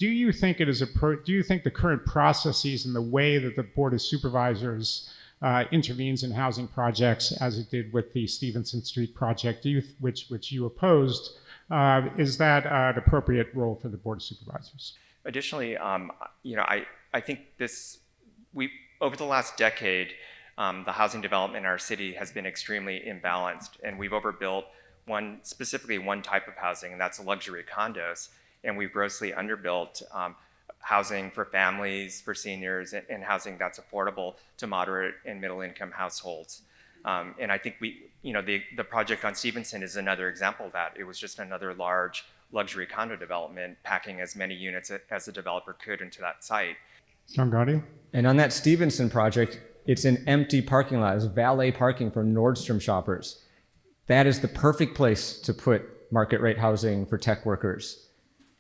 do you think do you think the current processes and the way that the Board of Supervisors intervenes in housing projects, as it did with the Stevenson Street project, which you opposed, is that an appropriate role for the Board of Supervisors? Additionally, I think over the last decade, the housing development in our city has been extremely imbalanced, and we've overbuilt specifically one type of housing, and that's luxury condos, and we've grossly underbuilt housing for families, for seniors, and housing that's affordable to moderate and middle income households. And I think the project on Stevenson is another example of that. It was just another large luxury condo development packing as many units as the developer could into that site. Engardio? And on that Stevenson project, it's an empty parking lot. It's valet parking for Nordstrom shoppers. That is the perfect place to put market rate housing for tech workers,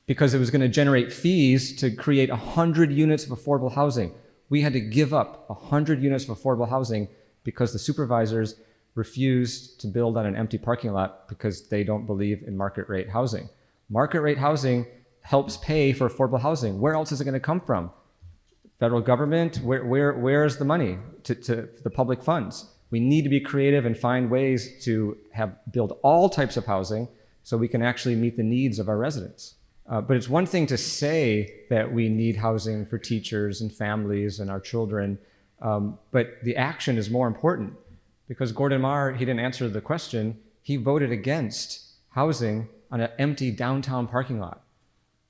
because it was going to generate fees to create 100 units of affordable housing. We had to give up 100 units of affordable housing because the supervisors refused to build on an empty parking lot because they don't believe in market rate housing. Market rate housing helps pay for affordable housing. Where else is it going to come from? Federal government? Where is the money to the public funds? We need to be creative and find ways to build all types of housing so we can actually meet the needs of our residents. But it's one thing to say that we need housing for teachers and families and our children, but the action is more important, because Engardio-Mar, he didn't answer the question. He voted against housing on an empty downtown parking lot.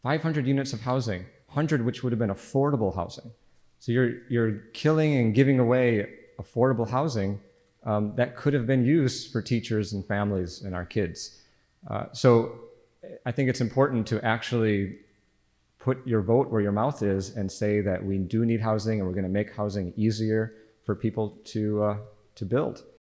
500 units of housing, 100 which would have been affordable housing. So you're killing and giving away affordable housing that could have been used for teachers and families and our kids. So I think it's important to actually put your vote where your mouth is and say that we do need housing, and we're going to make housing easier for people to build.